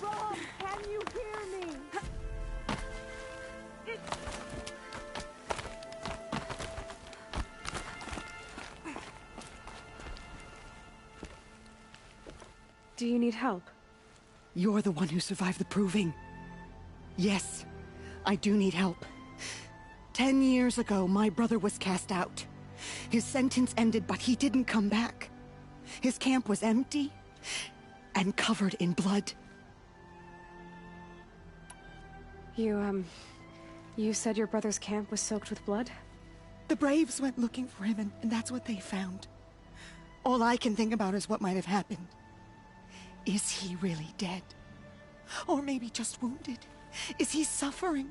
Rob, can you hear me? Do you need help? You're the one who survived the proving. Yes, I do need help. 10 years ago, my brother was cast out. His sentence ended, but he didn't come back. His camp was empty and covered in blood. You said your brother's camp was soaked with blood? The Braves went looking for him, and that's what they found. All I can think about is what might have happened. Is he really dead? Or maybe just wounded? Is he suffering?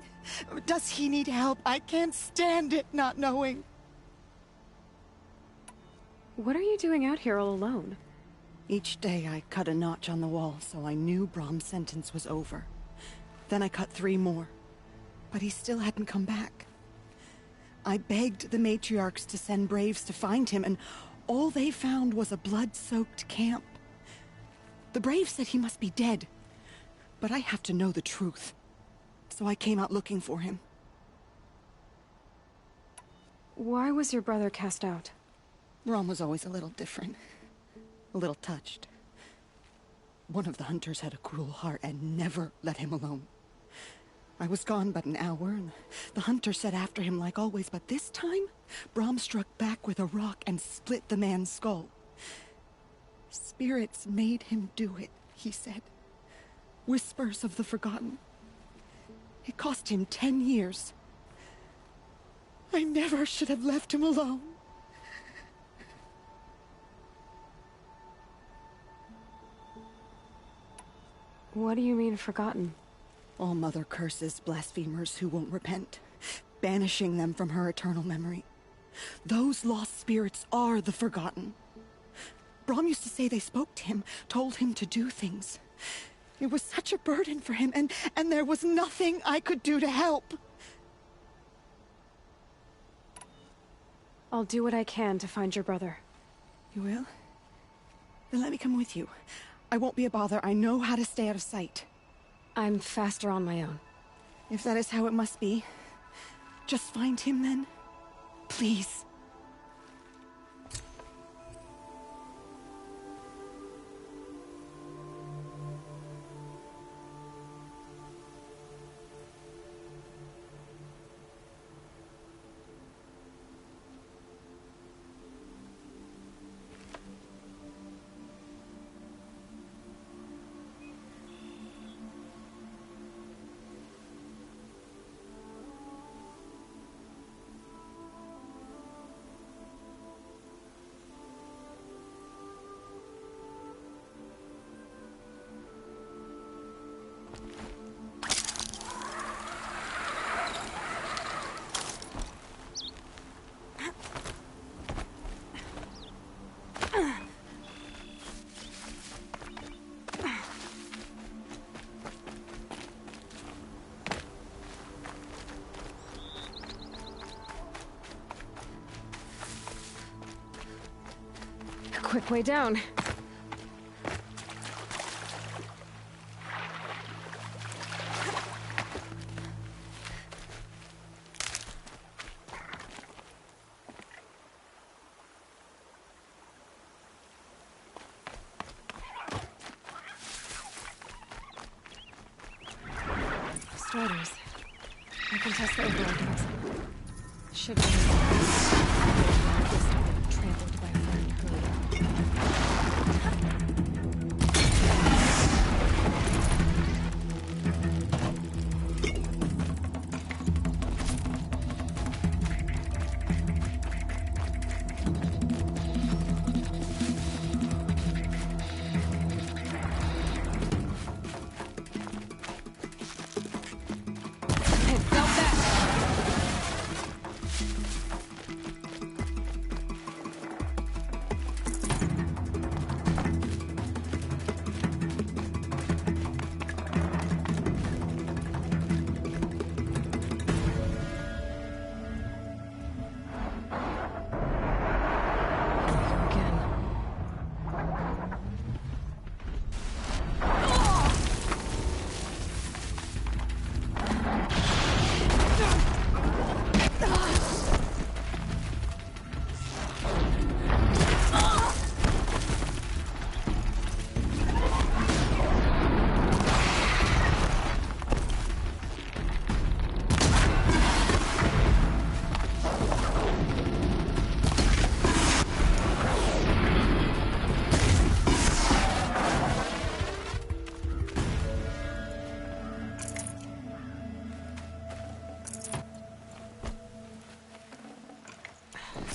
Does he need help? I can't stand it not knowing. What are you doing out here all alone? Each day I cut a notch on the wall, so I knew Brahm's sentence was over. Then I cut 3 more, but he still hadn't come back. I begged the matriarchs to send Braves to find him, and all they found was a blood-soaked camp. The Braves said he must be dead, but I have to know the truth. So I came out looking for him. Why was your brother cast out? Brahm was always a little different. A little touched. One of the hunters had a cruel heart and never let him alone. I was gone but an hour, and the hunter set after him like always, but this time, Brahm struck back with a rock and split the man's skull. Spirits made him do it, he said. Whispers of the forgotten. It cost him 10 years. I never should have left him alone. What do you mean, forgotten? All Mother curses blasphemers who won't repent, banishing them from her eternal memory. Those lost spirits are the forgotten. Brahm used to say they spoke to him, told him to do things. It was such a burden for him, and there was nothing I could do to help. I'll do what I can to find your brother. You will? Then let me come with you. I won't be a bother. I know how to stay out of sight. I'm faster on my own. If that is how it must be, just find him then. Please. Quick way down. Starters. I can test the overall toxin. Should be trampled by a frightened herd.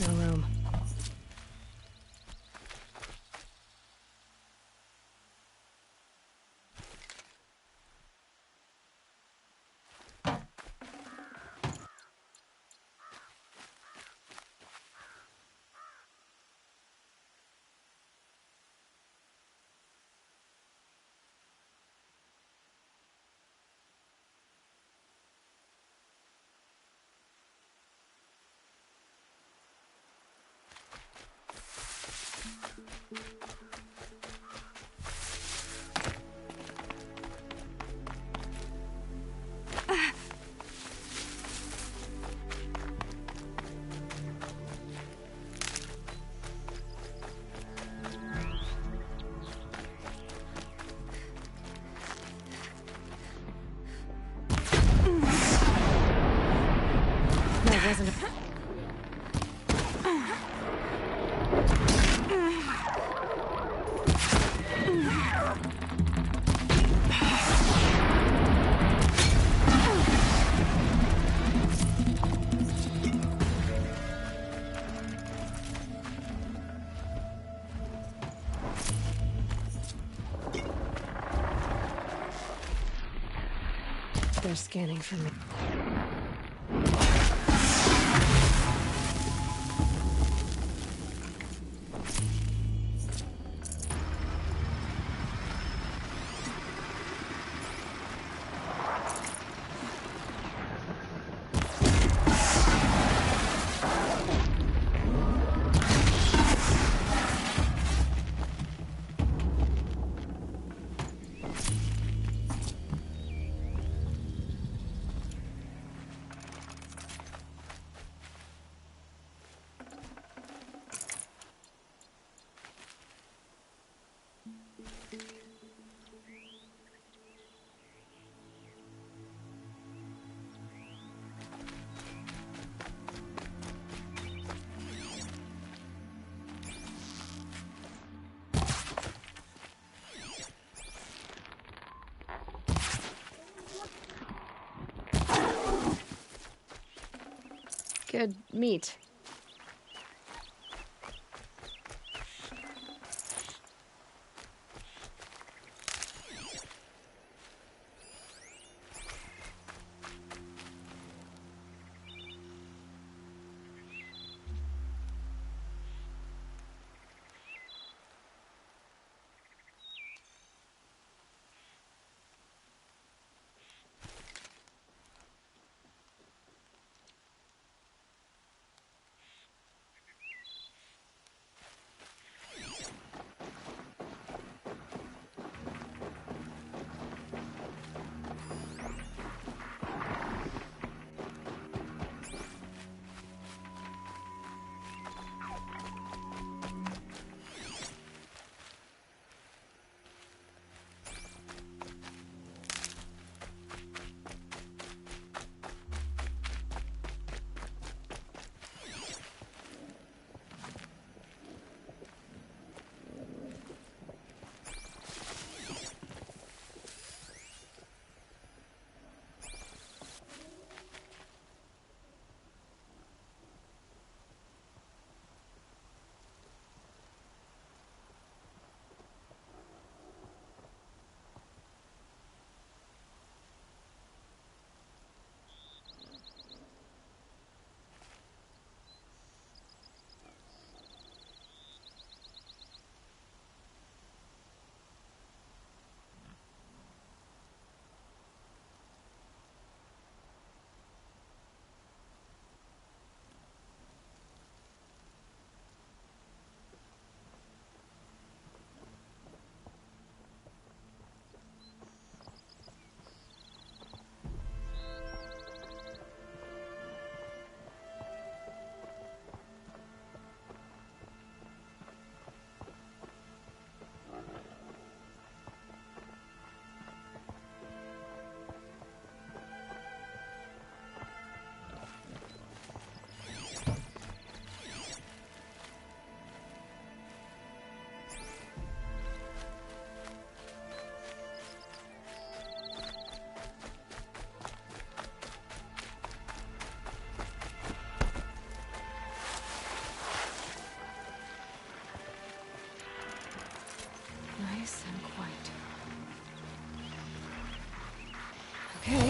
No room. That wasn't a... They're scanning for me. Good meat.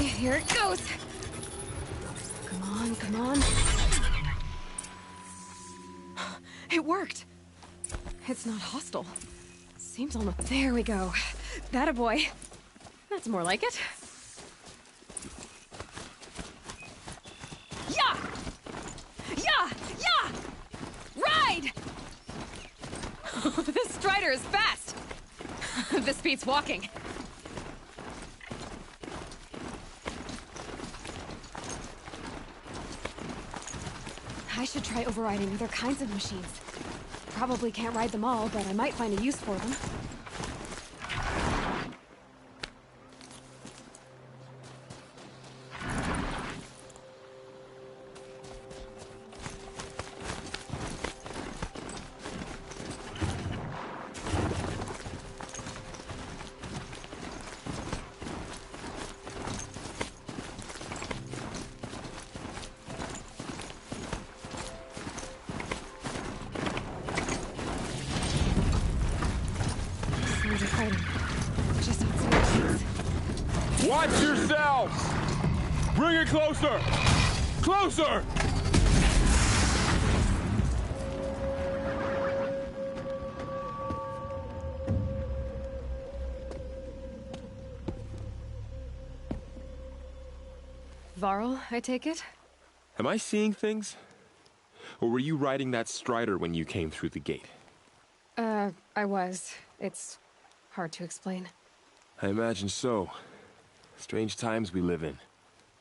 Okay, here it goes. Come on, come on. It worked. It's not hostile. Seems almost... There we go. That a boy. That's more like it. Yeah! Yeah! Yeah! Ride! This strider is fast! This beats walking. I should try overriding other kinds of machines. Probably can't ride them all, but I might find a use for them. Sounds exciting. Just on some machines. Watch yourselves! Bring it closer! Closer! Varl, I take it? Am I seeing things? Or were you riding that strider when you came through the gate? I was. It's hard to explain. I imagine so. Strange times we live in.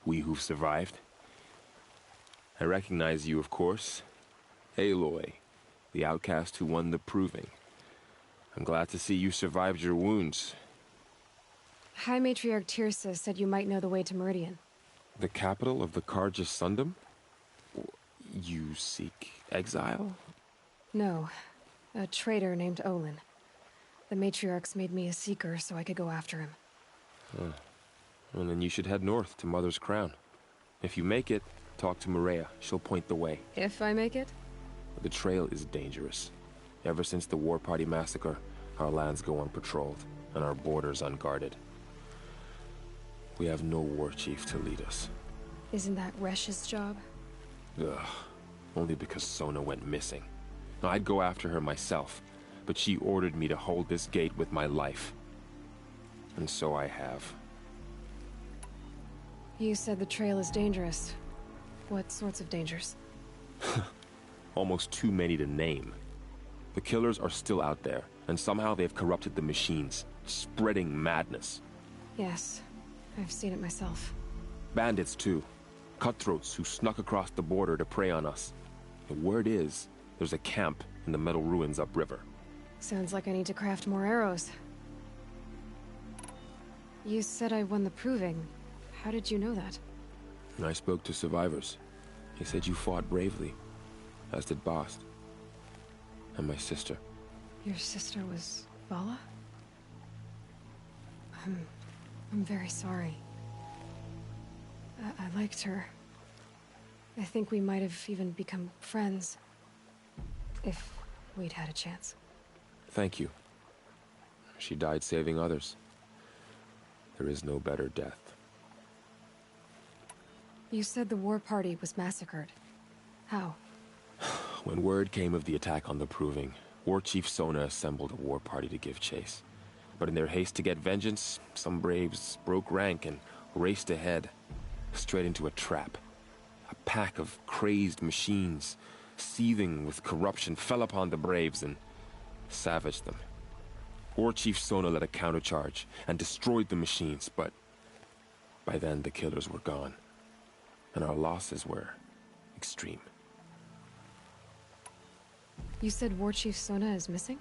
We who've survived. I recognize you, of course. Aloy, the outcast who won the proving. I'm glad to see you survived your wounds. High Matriarch Tirsa said you might know the way to Meridian. The capital of the Carja Sundom? You seek exile? No. A traitor named Olin. The Matriarchs made me a seeker so I could go after him. Well, then you should head north to Mother's Crown. If you make it, talk to Maria. She'll point the way. If I make it? The trail is dangerous. Ever since the War Party massacre, our lands go unpatrolled, and our borders unguarded. We have no war chief to lead us. Isn't that Resh's job? Ugh. Only because Sona went missing. I'd go after her myself, but she ordered me to hold this gate with my life. And so I have. You said the trail is dangerous. What sorts of dangers? Almost too many to name. The killers are still out there, and somehow they've corrupted the machines, spreading madness. Yes, I've seen it myself. Bandits, too. Cutthroats who snuck across the border to prey on us. The word is, there's a camp in the metal ruins upriver. Sounds like I need to craft more arrows. You said I won the proving. How did you know that? I spoke to survivors. They said you fought bravely, as did Bast. And my sister. Your sister was Vala? I'm very sorry. I liked her. I think we might have even become friends. If we'd had a chance. Thank you. She died saving others. There is no better death. You said the war party was massacred. How? When word came of the attack on the Proving, War Chief Sona assembled a war party to give chase. But in their haste to get vengeance, some braves broke rank and raced ahead, straight into a trap. A pack of crazed machines, seething with corruption, fell upon the braves and savaged them. War Chief Sona led a countercharge and destroyed the machines, but by then the killers were gone, and our losses were extreme. You said War Chief Sona is missing?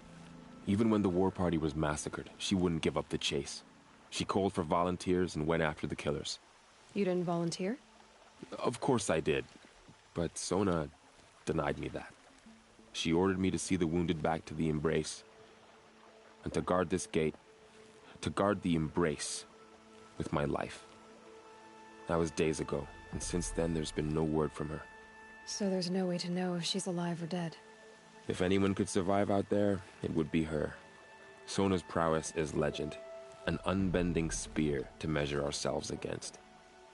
Even when the war party was massacred, she wouldn't give up the chase. She called for volunteers and went after the killers. You didn't volunteer? Of course I did, but Sona denied me that. She ordered me to see the wounded back to the Embrace, and to guard this gate, to guard the Embrace with my life. That was days ago, and since then there's been no word from her. So there's no way to know if she's alive or dead. If anyone could survive out there, it would be her. Sona's prowess is legend, an unbending spear to measure ourselves against.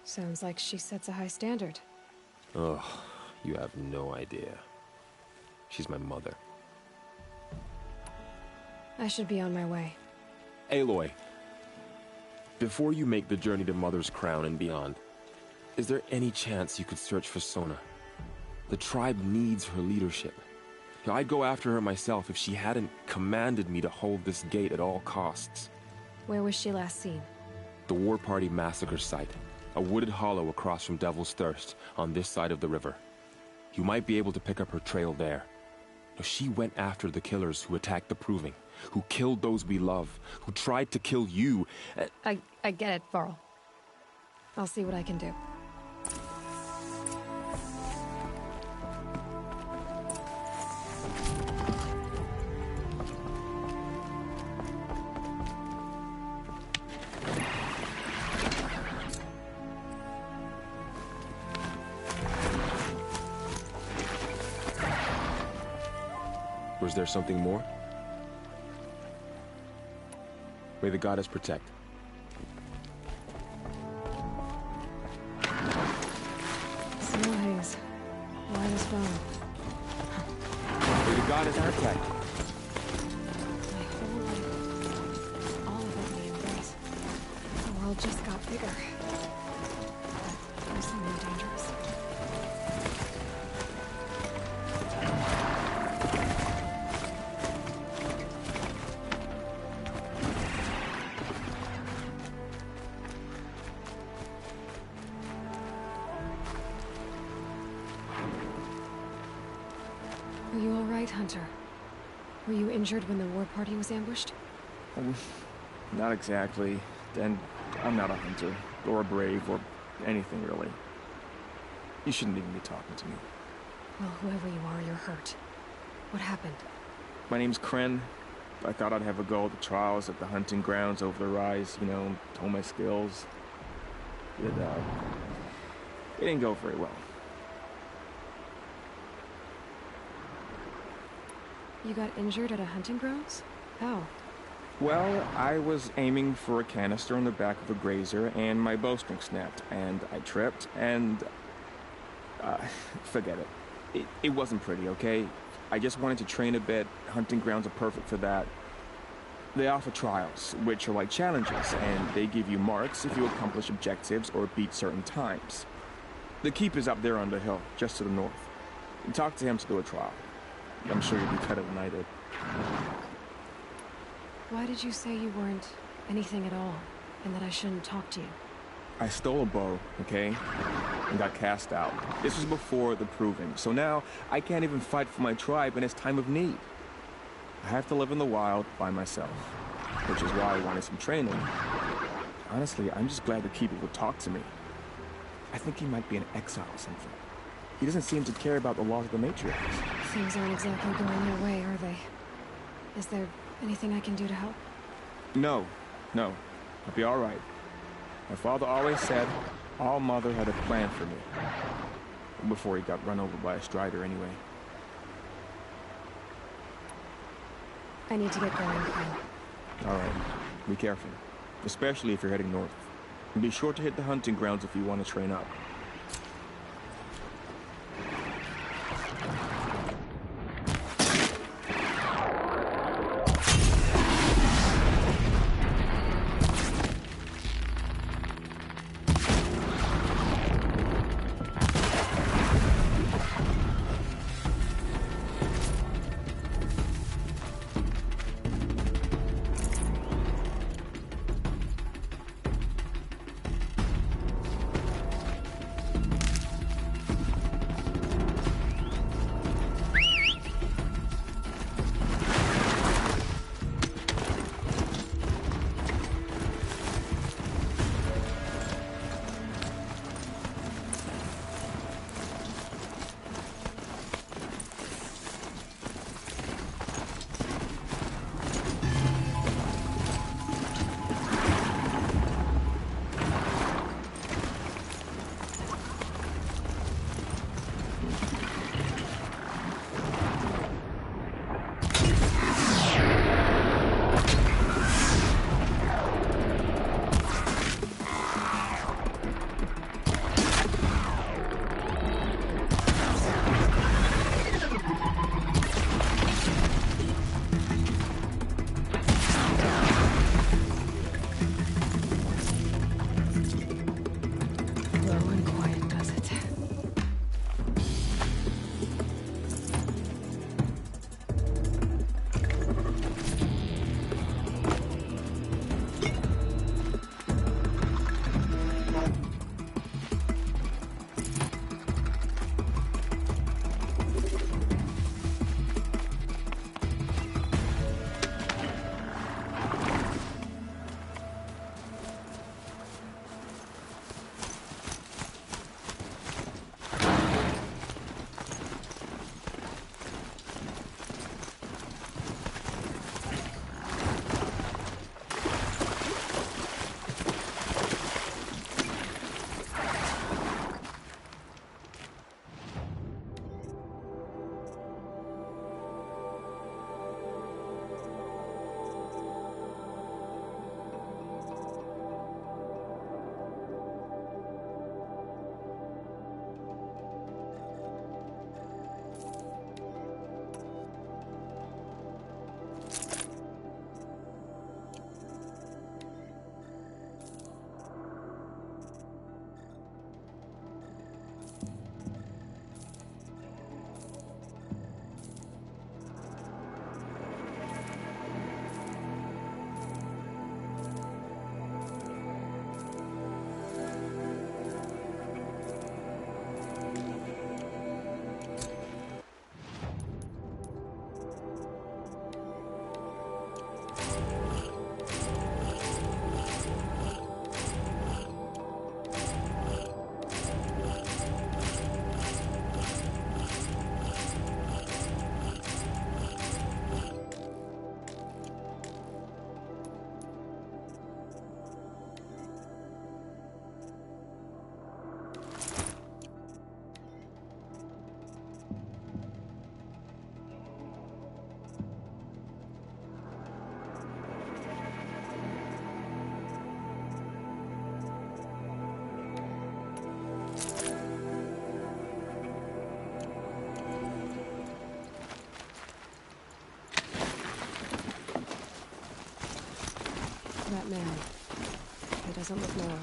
Sounds like she sets a high standard. Ugh, you have no idea. She's my mother. I should be on my way. Aloy, before you make the journey to Mother's Crown and beyond, is there any chance you could search for Sona? The tribe needs her leadership. I'd go after her myself if she hadn't commanded me to hold this gate at all costs. Where was she last seen? The War Party massacre site. A wooded hollow across from Devil's Thirst, on this side of the river. You might be able to pick up her trail there. She went after the killers who attacked the Proving, who killed those we love, who tried to kill you. I get it, Varl. I'll see what I can do. Was there something more? May the goddess protect. Snow haze. Light as bone. May the goddess protect. My whole life, all of it in the embrace. The world just got bigger. But also more dangerous. Are you all right, Hunter? Were you injured when the war party was ambushed? Not exactly. And I'm not a hunter, or a brave, or anything really. You shouldn't even be talking to me. Well, whoever you are, you're hurt. What happened? My name's Kren. I thought I'd have a go at the trials at the hunting grounds over the rise, you know, hone my skills. It didn't go very well. You got injured at a hunting grounds? How? Well, I was aiming for a canister on the back of a grazer, and my bowstring snapped, and I tripped, and... forget it. It wasn't pretty, okay? I just wanted to train a bit. Hunting grounds are perfect for that. They offer trials, which are like challenges, and they give you marks if you accomplish objectives or beat certain times. The keep is up there on the hill, just to the north. You talk to him to do a trial. I'm sure you'll be better than I did. Why did you say you weren't anything at all, and that I shouldn't talk to you? I stole a bow, okay? And got cast out. This was before the Proving, so now I can't even fight for my tribe in its time of need. I have to live in the wild by myself, which is why I wanted some training. Honestly, I'm just glad the Keeper would talk to me. I think he might be in exile or something. He doesn't seem to care about the laws of the matriarchs. Things aren't exactly going your way, are they? Is there anything I can do to help? No. I'll be all right. My father always said all Mother had a plan for me. Before he got run over by a strider anyway. I need to get going, Kren. All right. Be careful. Especially if you're heading north. And be sure to hit the hunting grounds if you want to train up. that man. He doesn't look Nora.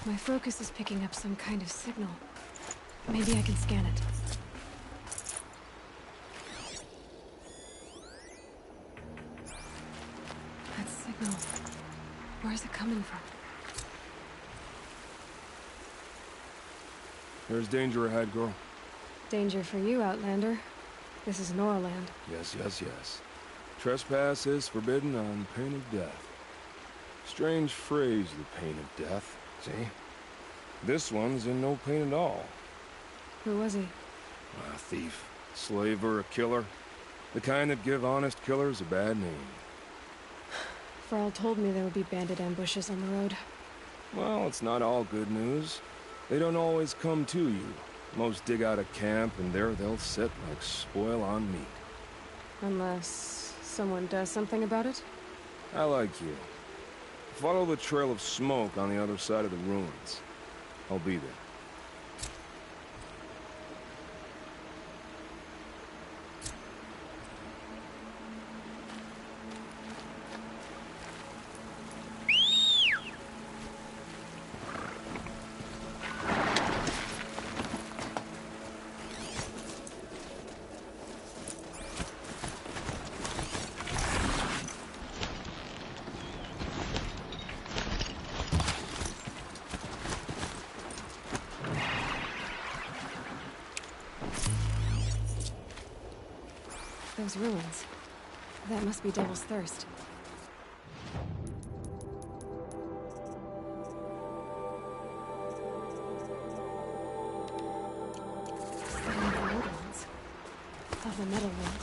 My focus is picking up some kind of signal. Maybe I can scan it. That signal. Where is it coming from? There's danger ahead, girl. Danger for you, Outlander. This is Noraland. Yes, yes, yes. Trespass is forbidden on pain of death. Strange phrase, the pain of death. See? This one's in no pain at all. Who was he? A thief, slaver, a killer. The kind that give honest killers a bad name. Frall told me there would be bandit ambushes on the road. Well, it's not all good news. They don't always come to you. Most dig out a camp, and there they'll sit like spoil on meat. Unless someone does something about it? I like you. Follow the trail of smoke on the other side of the ruins. I'll be there. Those ruins. That must be Devil's Thirst. Some of the older ones. Of the metal one.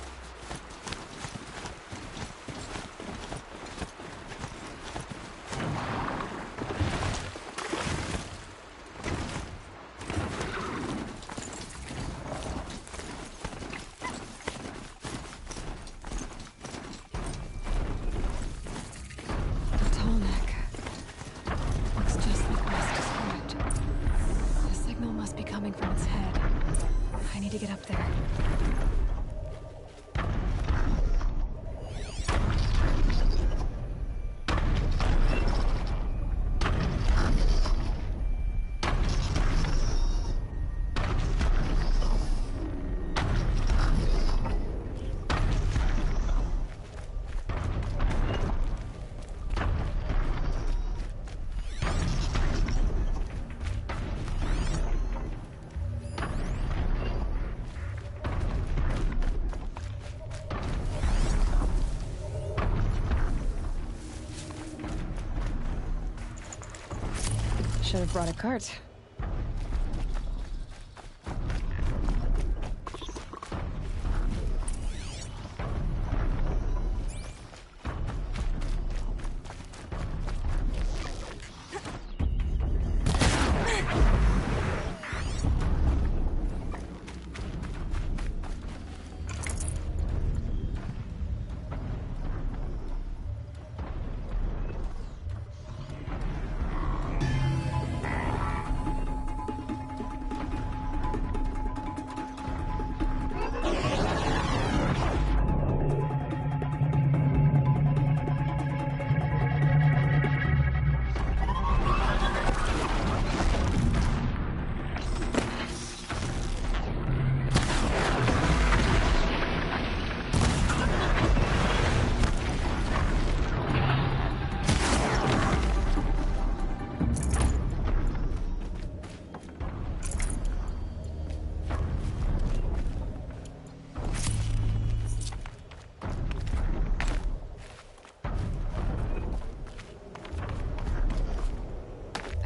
Should have brought a cart.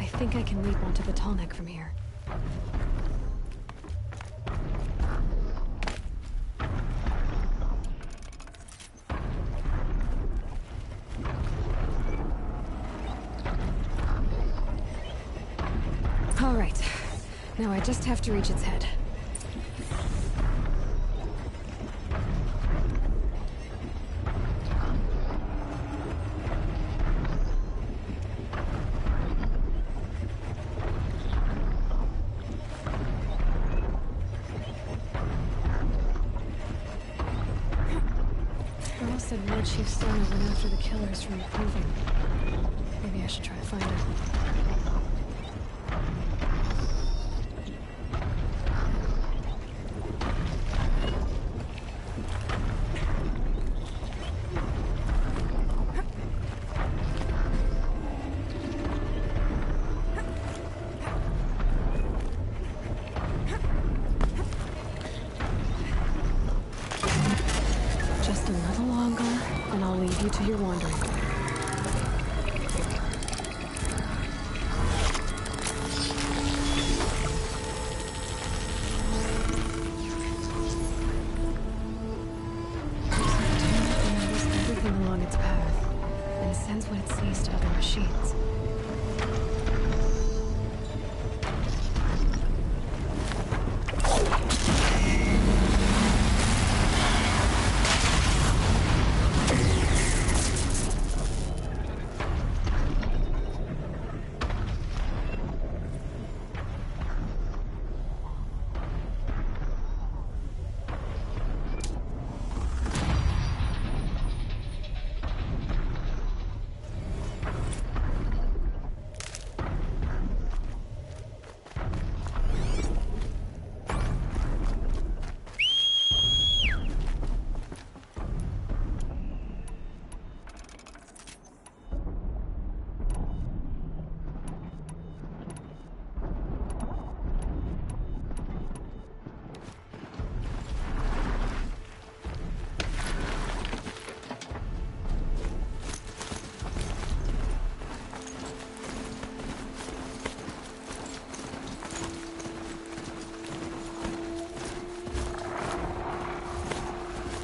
I think I can leap onto the tall neck from here. All right. Now I just have to reach its head. War Chief Sona went after the killers from the Proving. Maybe I should try to find her. Just a little longer, and I'll leave you to your wandering. Remembers everything along its path, and sends what it sees to other machines.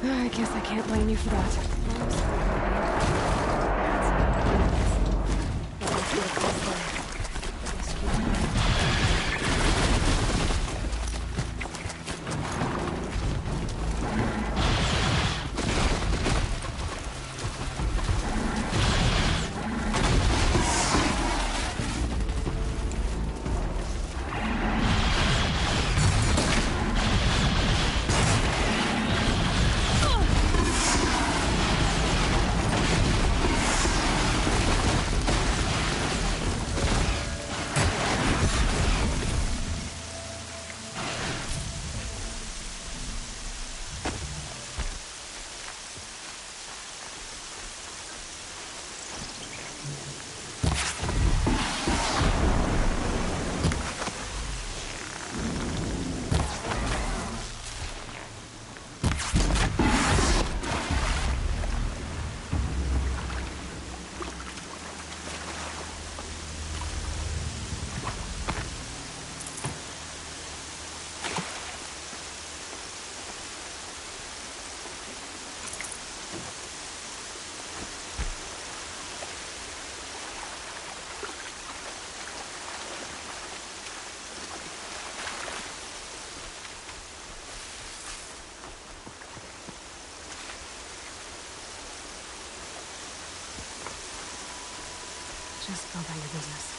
I guess I can't blame you for that. Just go about your business.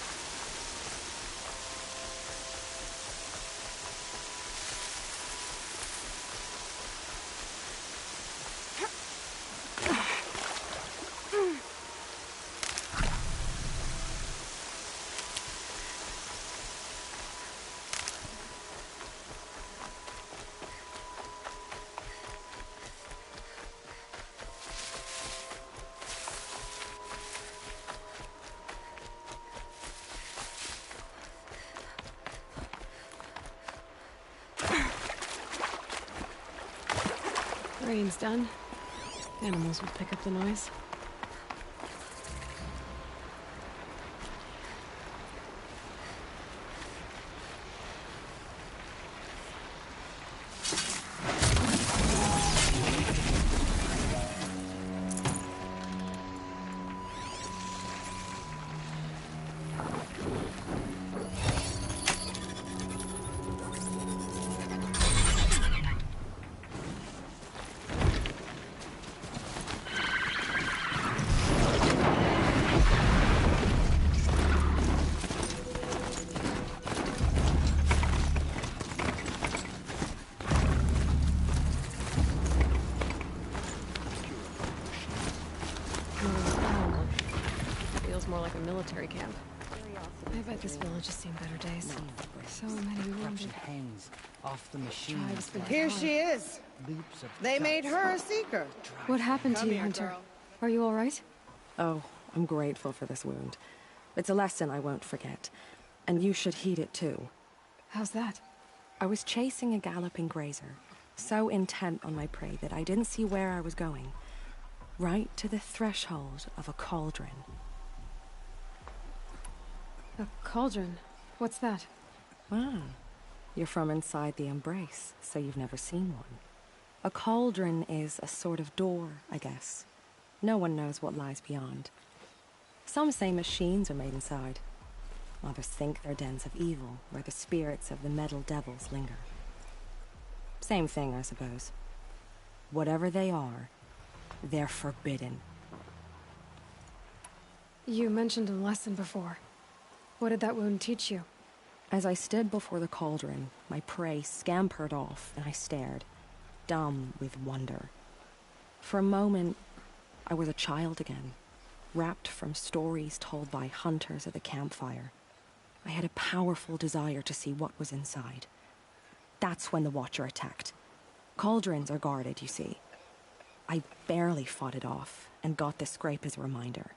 Rain's done. Animals will pick up the noise. military camp. I bet this village has seen better days. So many wounded. Hangs off the machine. Tribes been Here hard. she is. Loops of They made her a seeker. What happened to Come you, here, Hunter? girl. Are you all right? Oh, I'm grateful for this wound. It's a lesson I won't forget. And you should heed it too. How's that? I was chasing a galloping grazer, so intent on my prey that I didn't see where I was going. Right to the threshold of a cauldron. A cauldron? What's that? Ah, you're from inside the Embrace, so you've never seen one. A cauldron is a sort of door, I guess. No one knows what lies beyond. Some say machines are made inside. Others think they're dens of evil, where the spirits of the metal devils linger. Same thing, I suppose. Whatever they are, they're forbidden. You mentioned a lesson before. What did that wound teach you? As I stood before the cauldron, my prey scampered off, and I stared, dumb with wonder. For a moment, I was a child again, wrapped from stories told by hunters at the campfire. I had a powerful desire to see what was inside. That's when the Watcher attacked. Cauldrons are guarded, you see. I barely fought it off, and got the scrape as a reminder.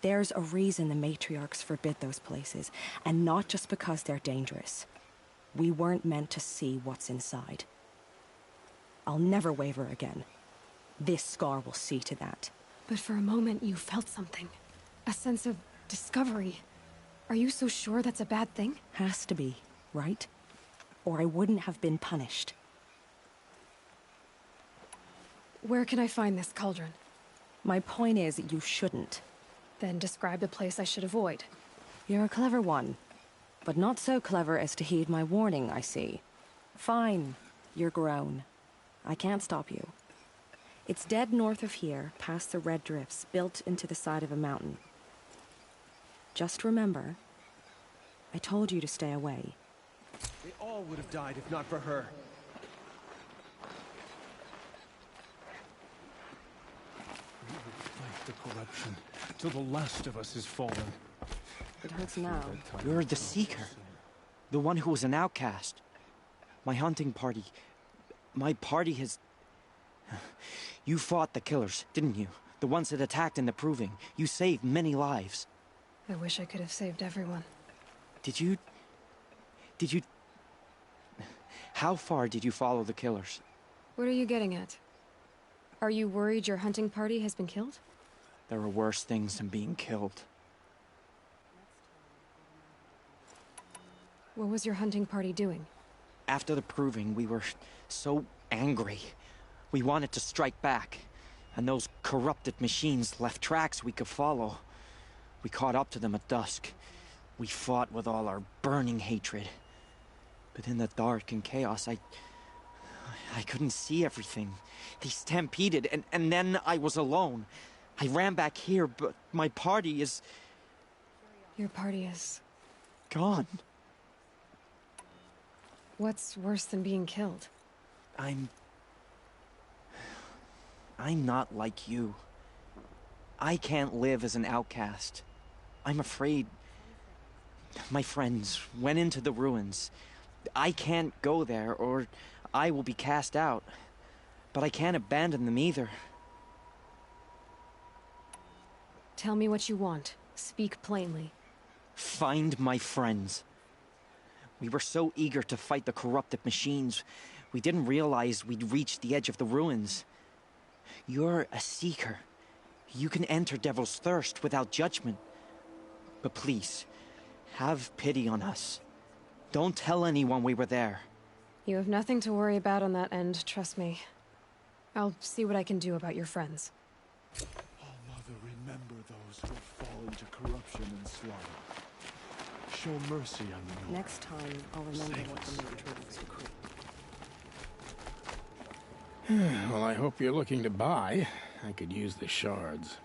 There's a reason the matriarchs forbid those places, and not just because they're dangerous. We weren't meant to see what's inside. I'll never waver again. This scar will see to that. But for a moment you felt something. A sense of discovery. Are you so sure that's a bad thing? Has to be, right? Or I wouldn't have been punished. Where can I find this cauldron? My point is, you shouldn't. Then describe the place I should avoid. You're a clever one. But not so clever as to heed my warning, I see. Fine. You're grown. I can't stop you. It's dead north of here, past the red drifts, built into the side of a mountain. Just remember, I told you to stay away. They all would have died if not for her. We will fight the corruption till the last of us is fallen. It hurts now. You're the Seeker. The one who was an outcast. My hunting party. My party has... You fought the killers, didn't you? The ones that attacked in the Proving. You saved many lives. I wish I could have saved everyone. Did you... How far did you follow the killers? What are you getting at? Are you worried your hunting party has been killed? There are worse things than being killed. What was your hunting party doing? After the Proving, we were so angry. We wanted to strike back. And those corrupted machines left tracks we could follow. We caught up to them at dusk. We fought with all our burning hatred. But in the dark and chaos, I couldn't see everything. They stampeded, and then I was alone. I ran back here, but my party is... Your party is... gone. What's worse than being killed? I'm not like you. I can't live as an outcast. I'm afraid... My friends went into the ruins. I can't go there, or I will be cast out. But I can't abandon them either. Tell me what you want. Speak plainly. Find my friends. We were so eager to fight the corrupted machines, we didn't realize we'd reached the edge of the ruins. You're a seeker. You can enter Devil's Thirst without judgment. But please, have pity on us. Don't tell anyone we were there. You have nothing to worry about on that end, trust me. I'll see what I can do about your friends. Oh, Mother, remember those who have fallen to corruption and slaughter. Show mercy on them. Next time, I'll remember what the matriarchs decreed. Well, I hope you're looking to buy. I could use the shards.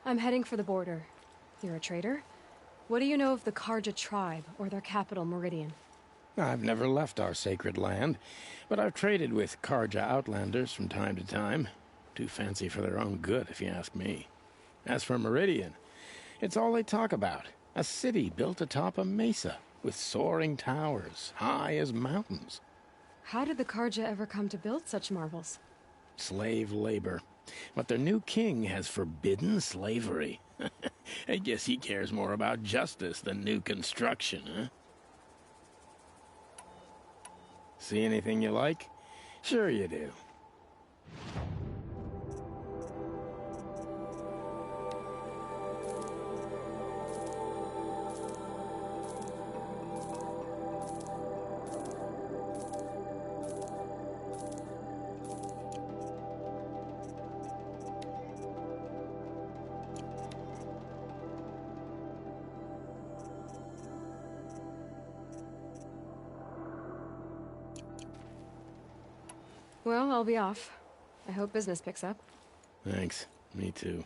I'm heading for the border. You're a trader? What do you know of the Karja tribe, or their capital, Meridian? I've never left our sacred land, but I've traded with Karja outlanders from time to time. Too fancy for their own good, if you ask me. As for Meridian, it's all they talk about. A city built atop a mesa, with soaring towers, high as mountains. How did the Karja ever come to build such marvels? Slave labor. But their new king has forbidden slavery. I guess he cares more about justice than new construction, huh? See anything you like? Sure you do. Well, I'll be off. I hope business picks up. Thanks. Me too.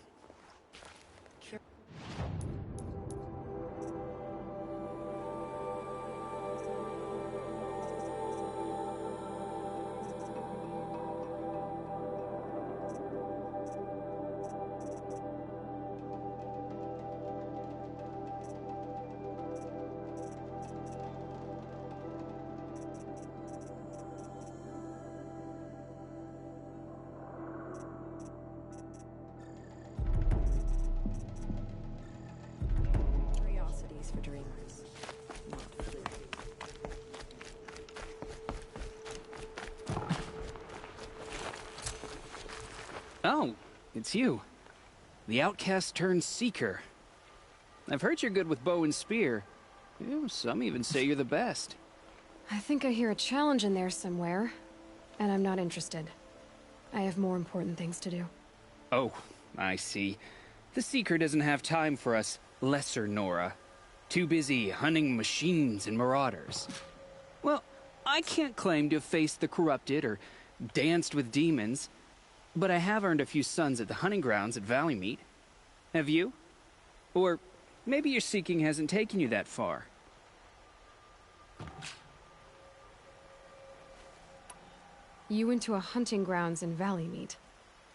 Curiosities for dreamers. Not for the... Oh, it's you. The outcast turned seeker. I've heard you're good with bow and spear. Some even say you're the best. I think I hear a challenge in there somewhere, and I'm not interested. I have more important things to do. Oh, I see. The seeker doesn't have time for us lesser Nora. Too busy hunting machines and marauders. Well, I can't claim to have faced the corrupted or danced with demons, but I have earned a few sons at the hunting grounds at Valleymeet. Have you? Or maybe your seeking hasn't taken you that far. You went to a hunting grounds in Valleymeet.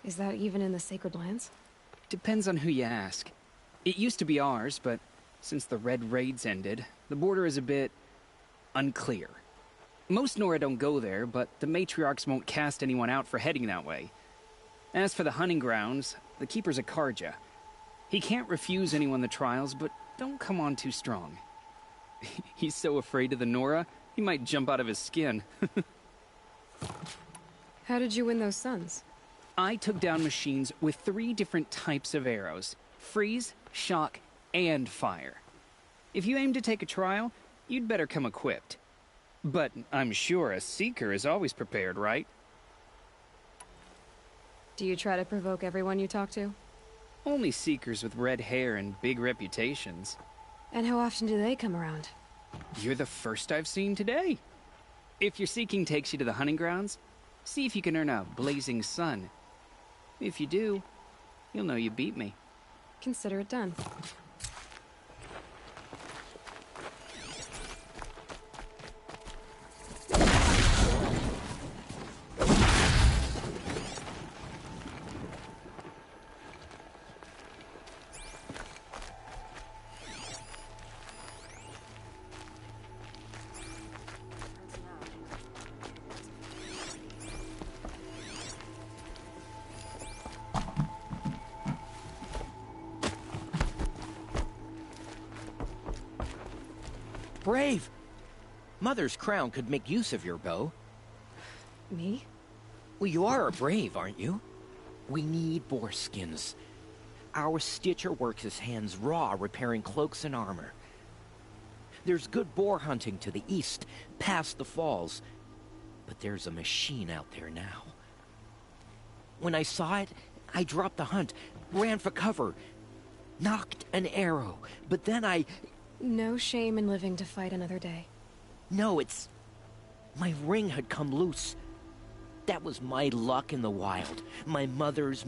Is that even in the Sacred Lands? Depends on who you ask. It used to be ours, but since the Red Raids ended, the border is a bit unclear. Most Nora don't go there, but the matriarchs won't cast anyone out for heading that way. As for the hunting grounds, the keeper's a Karja. He can't refuse anyone the trials, but don't come on too strong. He's so afraid of the Nora, he might jump out of his skin. How did you win those sons? I took down machines with 3 different types of arrows: freeze, shock, and fire. If you aim to take a trial, you'd better come equipped. But I'm sure a seeker is always prepared, right? Do you try to provoke everyone you talk to? Only seekers with red hair and big reputations. And how often do they come around? You're the first I've seen today. If your seeking takes you to the hunting grounds, see if you can earn a blazing sun. If you do, you'll know you beat me. Consider it done. Brave! Mother's crown could make use of your bow. Me? Well, you are a brave, aren't you? We need boar skins. Our stitcher works his hands raw repairing cloaks and armor. There's good boar hunting to the east, past the falls. But there's a machine out there now. When I saw it, I dropped the hunt, ran for cover, knocked an arrow, but then I... No shame in living to fight another day. No, it's... my ring had come loose. That was my luck in the wild. My mother's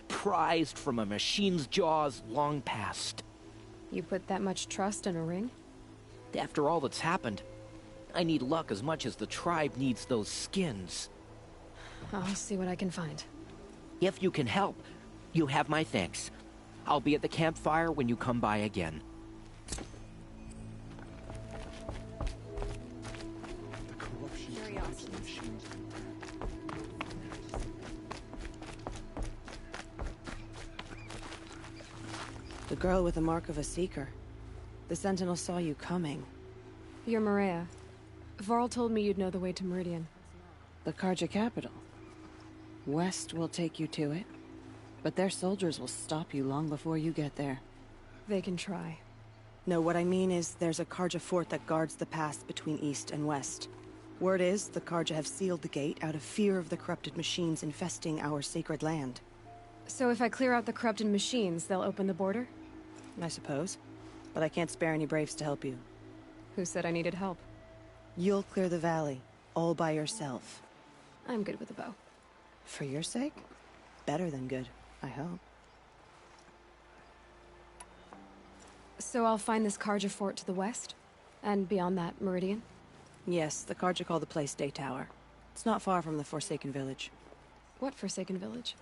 prized from a machine's jaws long past. You put that much trust in a ring? After all that's happened, I need luck as much as the tribe needs those skins. I'll see what I can find. If you can help, you have my thanks. I'll be at the campfire when you come by again. The corruption of the machines. The girl with the mark of a seeker. The Sentinel saw you coming. You're Maria. Varl told me you'd know the way to Meridian. The Karja capital. West will take you to it, but their soldiers will stop you long before you get there. They can try. No, what I mean is there's a Karja fort that guards the pass between east and west. Word is the Karja have sealed the gate out of fear of the corrupted machines infesting our sacred land. So if I clear out the corrupted machines, they'll open the border? I suppose. But I can't spare any braves to help you. Who said I needed help? You'll clear the valley, all by yourself. I'm good with a bow. For your sake? Better than good, I hope. So I'll find this Karja fort to the west? And beyond that, Meridian? Yes, the Karja call the place Day Tower. It's not far from the Forsaken Village. What Forsaken Village?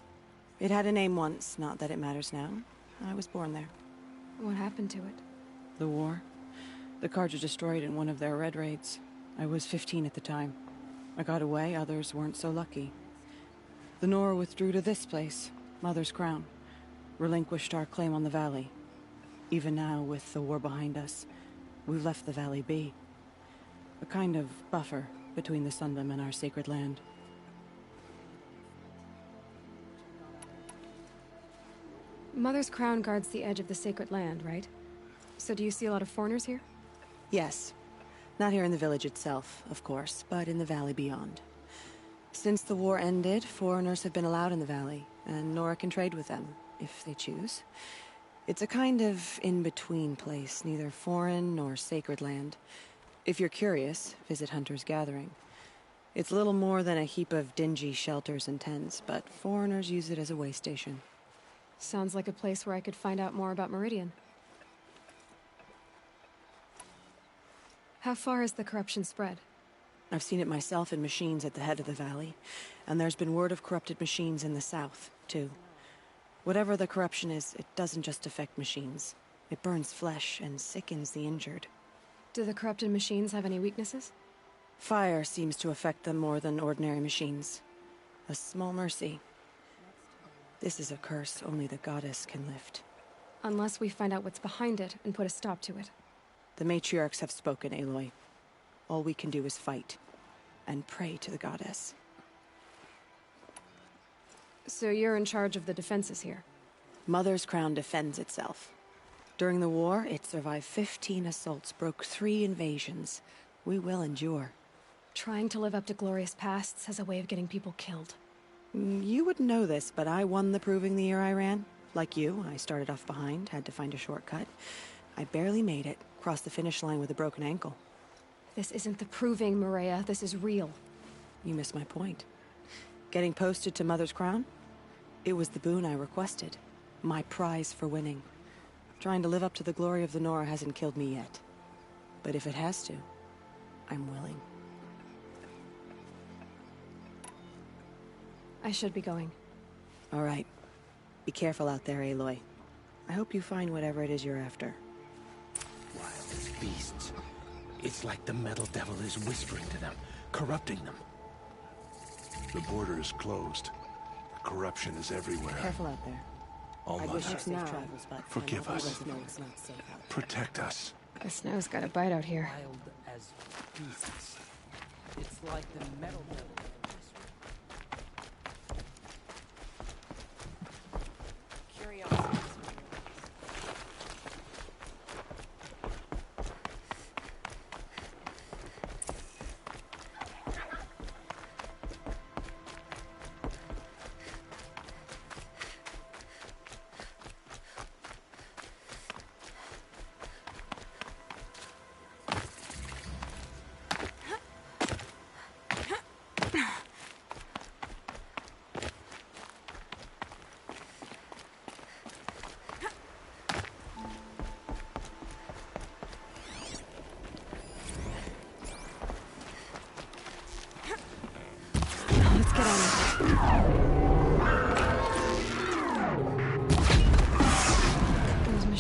It had a name once, not that it matters now. I was born there. What happened to it? The war. The Karja destroyed in one of their red raids. I was 15 at the time. I got away, others weren't so lucky. The Nora withdrew to this place, Mother's Crown. Relinquished our claim on the valley. Even now, with the war behind us, we've left the valley be. A kind of buffer between the Sundom and our sacred land. Mother's Crown guards the edge of the sacred land, right? So do you see a lot of foreigners here? Yes. Not here in the village itself, of course, but in the valley beyond. Since the war ended, foreigners have been allowed in the valley, and Nora can trade with them, if they choose. It's a kind of in-between place, neither foreign nor sacred land. If you're curious, visit Hunter's Gathering. It's little more than a heap of dingy shelters and tents, but foreigners use it as a way station. Sounds like a place where I could find out more about Meridian. How far has the corruption spread? I've seen it myself in machines at the head of the valley, and there's been word of corrupted machines in the south, too. Whatever the corruption is, it doesn't just affect machines. It burns flesh and sickens the injured. Do the corrupted machines have any weaknesses? Fire seems to affect them more than ordinary machines. A small mercy. This is a curse only the goddess can lift. Unless we find out what's behind it and put a stop to it. The matriarchs have spoken, Aloy. All we can do is fight. And pray to the goddess. So you're in charge of the defenses here? Mother's Crown defends itself. During the war, it survived 15 assaults, broke 3 invasions. We will endure. Trying to live up to glorious pasts has a way of getting people killed. You wouldn't know this, but I won the proving the year I ran. Like you, I started off behind, had to find a shortcut. I barely made it, crossed the finish line with a broken ankle. This isn't the proving, Maria. This is real. You missed my point. Getting posted to Mother's Crown? It was the boon I requested. My prize for winning. Trying to live up to the glory of the Nora hasn't killed me yet. But if it has to, I'm willing. I should be going. All right. Be careful out there, Aloy. I hope you find whatever it is you're after. Wild as beasts. It's like the Metal Devil is whispering to them, corrupting them. The border is closed. The corruption is everywhere. Careful out there. All I wish Mother, you safe travels, but forgive us. It's not safe out there. Protect us. The snow's got a bite out here. Wild as beasts. It's like the Metal Devil.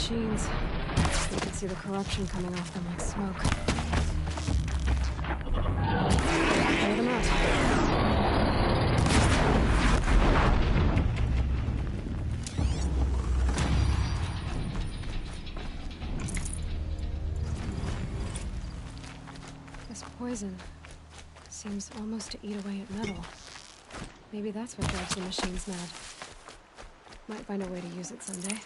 machines. You can see the corruption coming off them like smoke. Clear them out. This poison seems almost to eat away at metal. Maybe that's what drives the machines mad. Might find a way to use it someday.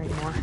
anymore.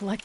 Like...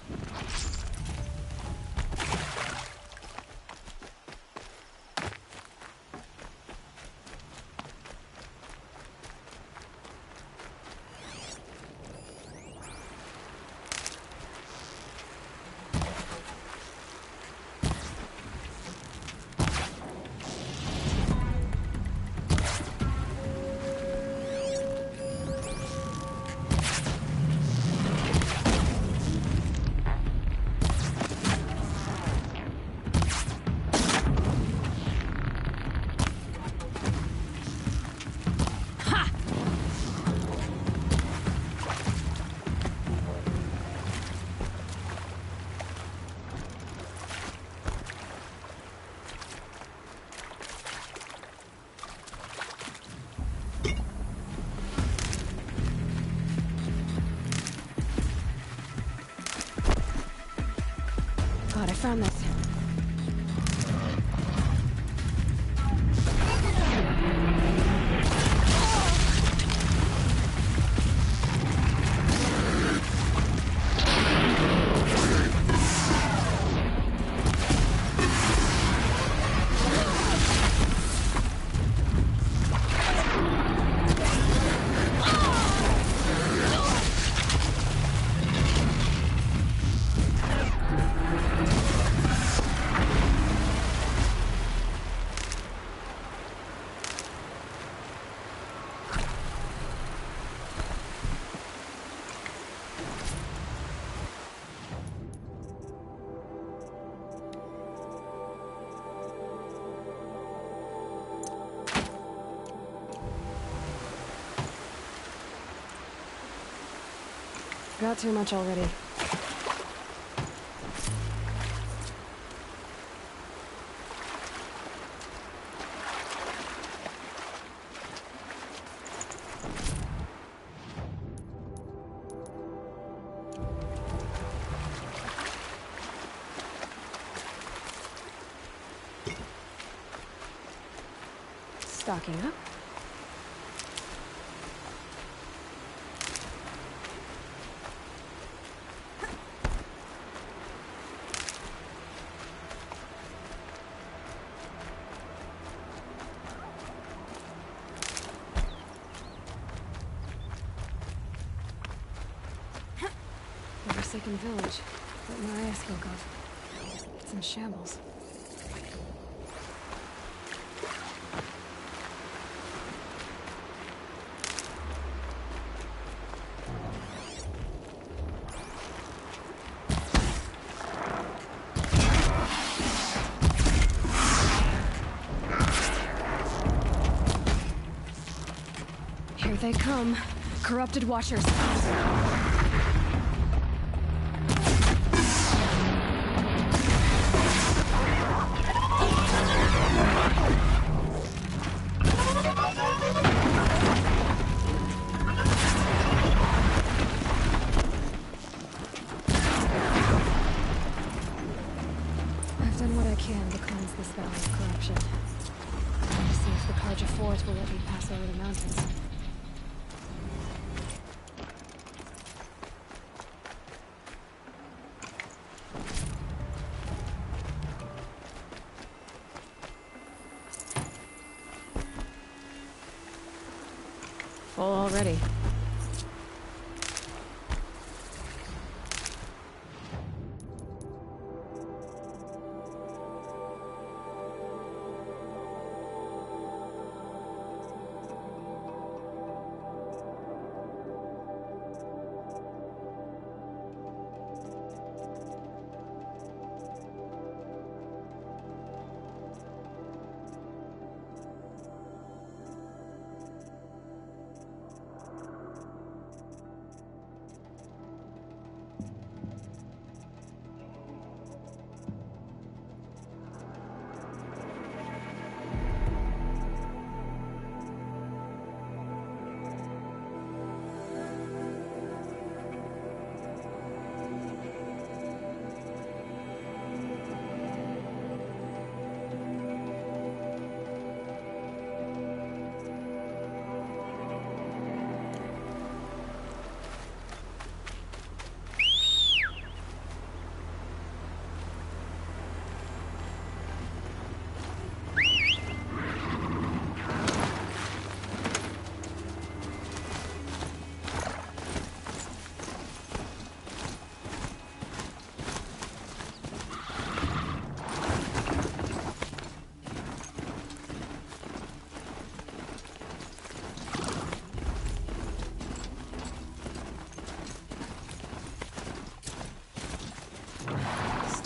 God, I found this. Got too much already. Stocking up. Forsaken village that Maria spoke of. It's in shambles. Here they come. Corrupted Watchers. I've done what I can to cleanse this valley of corruption. Trying to see if the Carja Fort will let me pass over the mountains. Full already.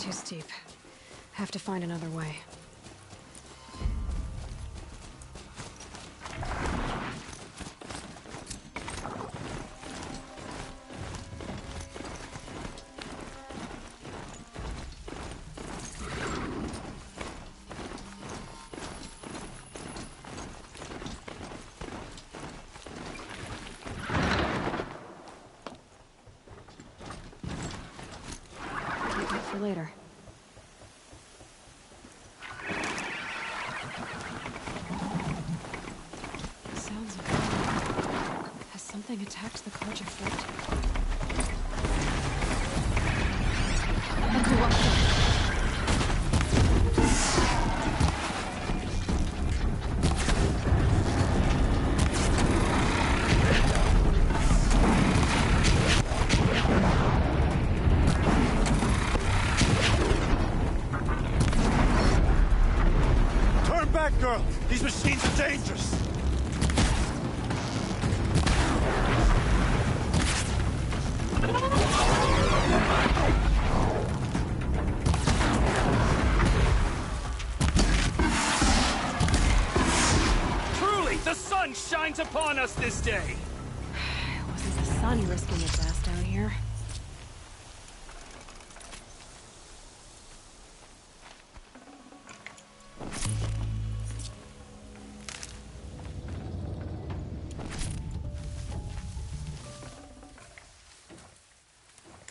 Too steep. Have to find another way. Keep that for later. Sounds of fire. Has something attacked the Carja fort? A corruption. Turn back, girl! These machines are dangerous! Truly, the sun shines upon us this day! It wasn't the sun risking its ass down here.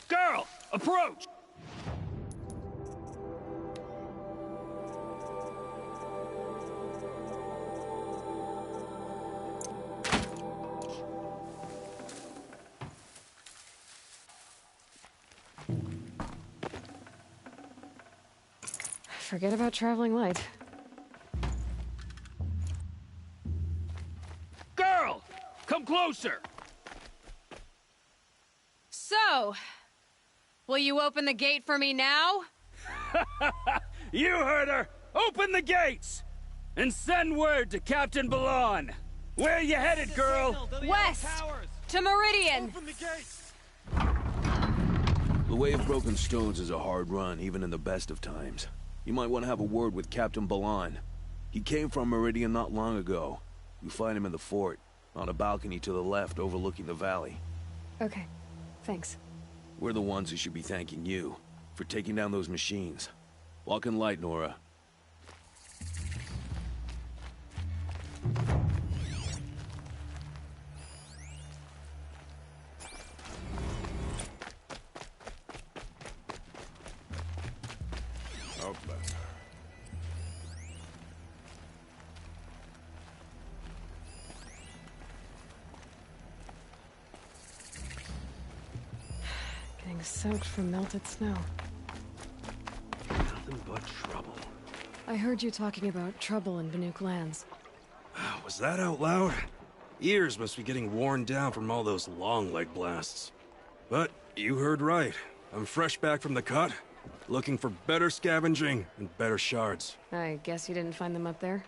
Girl, approach! Forget about traveling light. Girl, come closer! So, will you open the gate for me now? You heard her! Open the gates! And send word to Captain Balon! Where you headed, girl? West! To Meridian! The way of broken stones is a hard run, even in the best of times. You might want to have a word with Captain Balon. He came from Meridian not long ago. You find him in the fort, on a balcony to the left overlooking the valley. Okay, thanks. We're the ones who should be thanking you for taking down those machines. Walk in light, Nora. Getting soaked from melted snow. Nothing but trouble. I heard you talking about trouble in Banuk lands. Was that out loud? Ears must be getting worn down from all those long leg blasts. But you heard right. I'm fresh back from the cut, looking for better scavenging and better shards. I guess you didn't find them up there?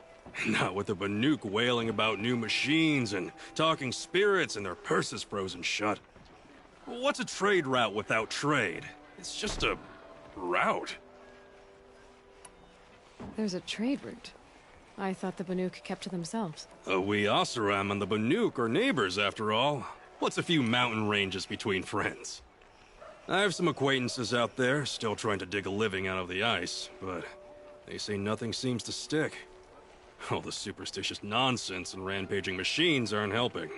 Not with the Banuk wailing about new machines and talking spirits and their purses frozen shut. What's a trade route without trade? It's just a route. There's a trade route. I thought the Banuk kept to themselves. We Oseram and the Banuk are neighbors, after all. What's a few mountain ranges between friends? I have some acquaintances out there, still trying to dig a living out of the ice, but they say nothing seems to stick. All the superstitious nonsense and rampaging machines aren't helping.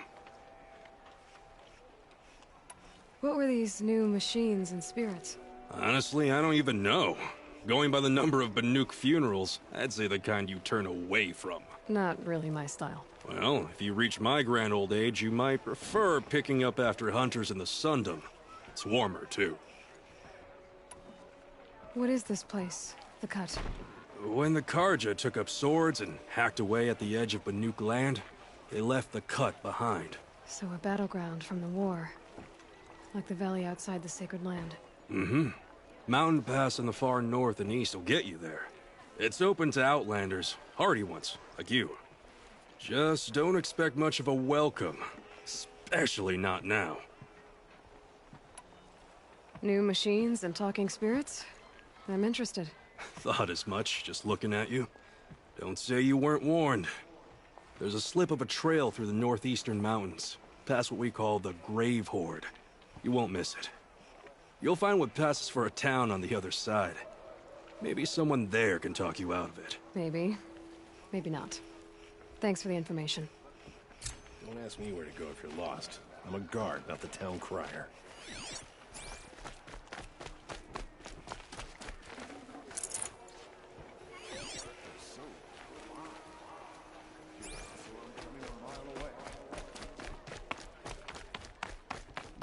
What were these new machines and spirits? Honestly, I don't even know. Going by the number of Banuk funerals, I'd say the kind you turn away from. Not really my style. Well, if you reach my grand old age, you might prefer picking up after hunters in the Sundom. It's warmer, too. What is this place? The Cut? When the Carja took up swords and hacked away at the edge of Banuk land, they left the Cut behind. So a battleground from the war. Like the valley outside the Sacred Land. Mm-hmm. Mountain Pass in the far north and east will get you there. It's open to outlanders, hardy ones, like you. Just don't expect much of a welcome. Especially not now. New machines and talking spirits? I'm interested. Thought as much, just looking at you. Don't say you weren't warned. There's a slip of a trail through the northeastern mountains, past what we call the Grave Horde. You won't miss it. You'll find what passes for a town on the other side. Maybe someone there can talk you out of it. Maybe. Maybe not. Thanks for the information. Don't ask me where to go if you're lost. I'm a guard, not the town crier.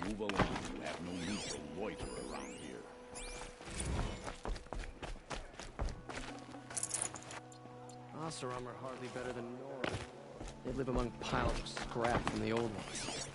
Move along. You have no need to loiter around here. Oseram are hardly better than Nora. They live among piles of scrap from the old ones.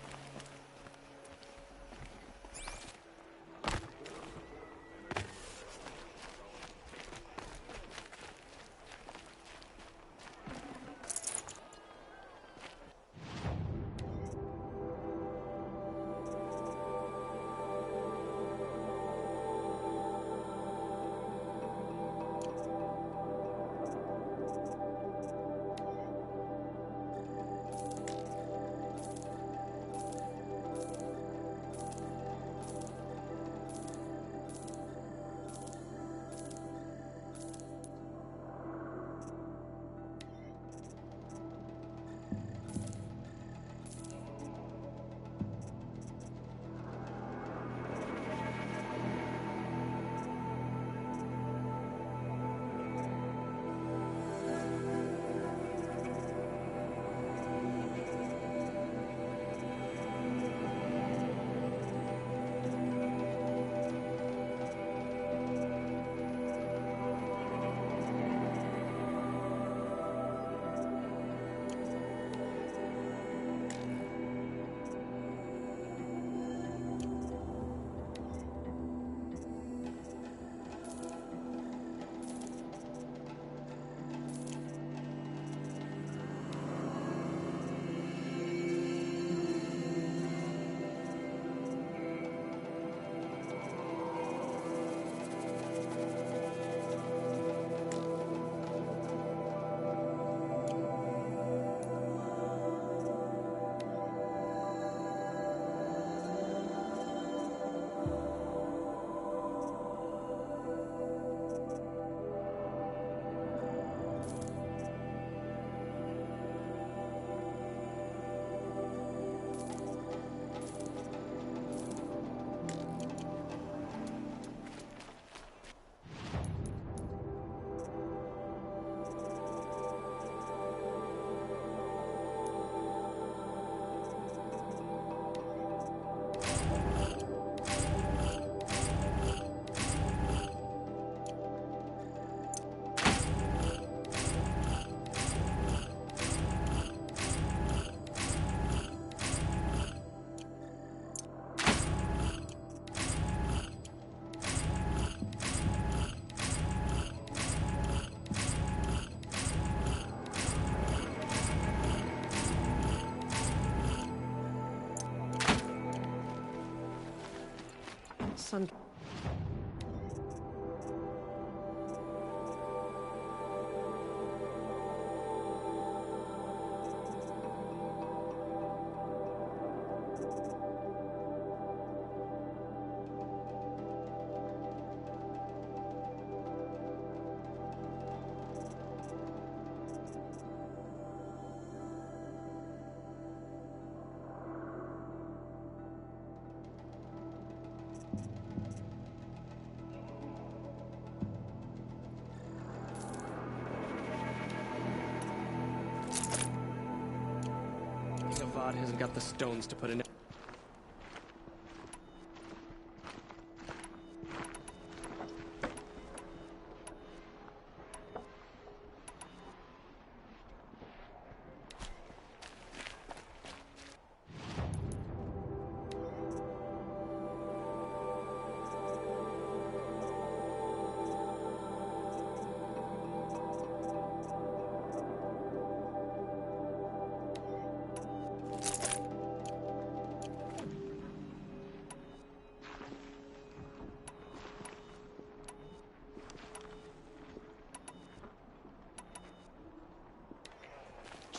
Sun. Avad hasn't got the stones to put in it.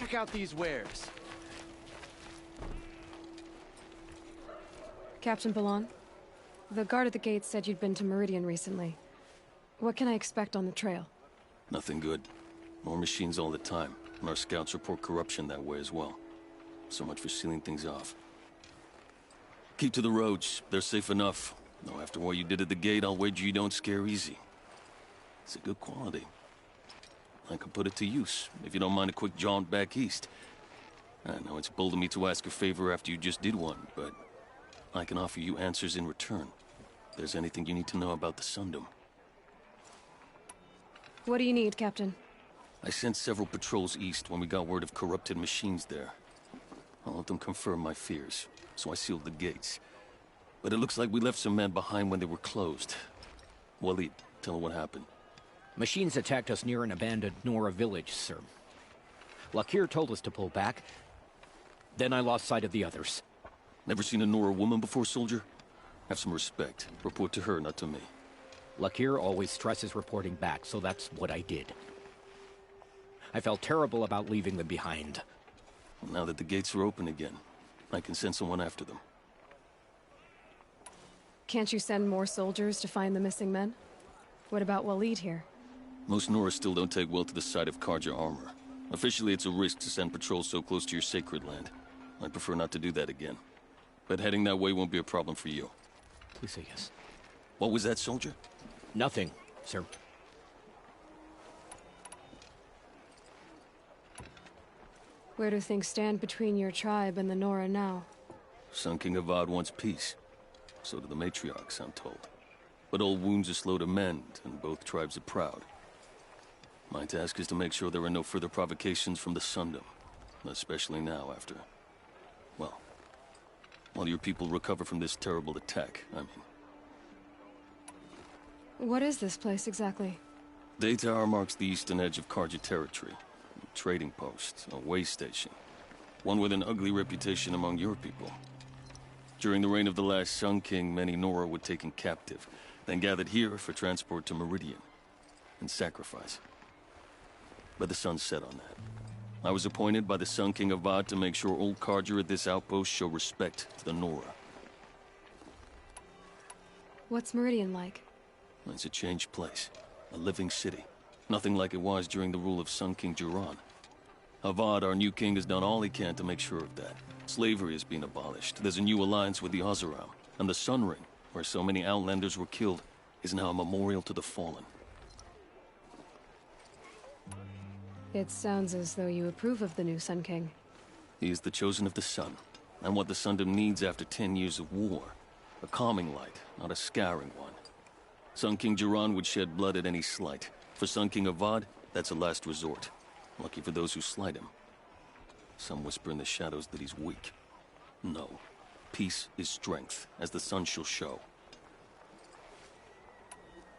Check out these wares. Captain Ballon, the guard at the gate said you'd been to Meridian recently. What can I expect on the trail? Nothing good. More machines all the time, and our scouts report corruption that way as well. So much for sealing things off. Keep to the roads. They're safe enough. Though after what you did at the gate, I'll wager you don't scare easy. It's a good quality. I could put it to use, if you don't mind a quick jaunt back east. I know it's bold of me to ask a favor after you just did one, but I can offer you answers in return. If there's anything you need to know about the Sundom. What do you need, Captain? I sent several patrols east when we got word of corrupted machines there. All of them confirmed my fears, so I sealed the gates. But it looks like we left some men behind when they were closed. Walid, tell her what happened. Machines attacked us near an abandoned Nora village, sir. Lakir told us to pull back. Then I lost sight of the others. Never seen a Nora woman before, soldier? Have some respect. Report to her, not to me. Lakir always stresses reporting back, so that's what I did. I felt terrible about leaving them behind. Well, now that the gates are open again, I can send someone after them. Can't you send more soldiers to find the missing men? What about Walid here? Most Nora still don't take well to the sight of Karja armor. Officially, it's a risk to send patrols so close to your sacred land. I'd prefer not to do that again. But heading that way won't be a problem for you. Please say yes. What was that, soldier? Nothing, sir. Where do things stand between your tribe and the Nora now? Sun King Avad wants peace. So do the matriarchs, I'm told. But old wounds are slow to mend, and both tribes are proud. My task is to make sure there are no further provocations from the Sundom. Especially now after... well, while your people recover from this terrible attack, I mean. What is this place exactly? Daytower marks the eastern edge of Karja territory. A trading post, a way station. One with an ugly reputation among your people. During the reign of the last Sun King, many Nora were taken captive, then gathered here for transport to Meridian, and sacrifice. But the sun set on that. I was appointed by the Sun King Avad to make sure old Karja at this outpost show respect to the Nora. What's Meridian like? It's a changed place. A living city. Nothing like it was during the rule of Sun King Jiran. Avad, our new king, has done all he can to make sure of that. Slavery has been abolished. There's a new alliance with the Oseram. And the Sun Ring, where so many Outlanders were killed, is now a memorial to the fallen. It sounds as though you approve of the new Sun King. He is the chosen of the sun, and what the Sundom needs after 10 years of war. A calming light, not a scouring one. Sun King Jiran would shed blood at any slight. For Sun King Avad, that's a last resort. Lucky for those who slight him. Some whisper in the shadows that he's weak. No. Peace is strength, as the sun shall show.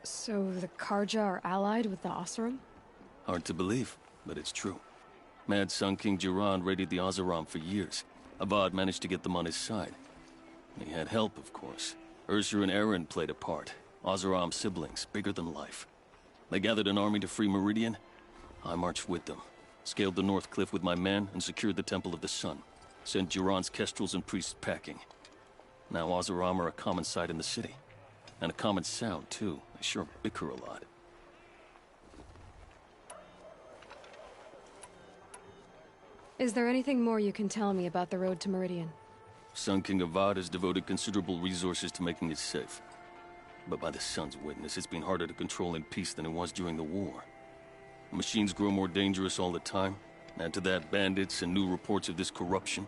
So the Karja are allied with the Oseram? Hard to believe, but it's true. Mad Sun King Jiran raided the Oseram for years. Avad managed to get them on his side. He had help, of course. Ursur and Eren played a part. Oseram siblings, bigger than life. They gathered an army to free Meridian. I marched with them. Scaled the North Cliff with my men and secured the Temple of the Sun. Sent Jiran's kestrels and priests packing. Now Oseram are a common sight in the city. And a common sound, too. They sure bicker a lot. Is there anything more you can tell me about the road to Meridian? Sun King Avad has devoted considerable resources to making it safe. But by the sun's witness, it's been harder to control in peace than it was during the war. Machines grow more dangerous all the time. Add to that bandits and new reports of this corruption.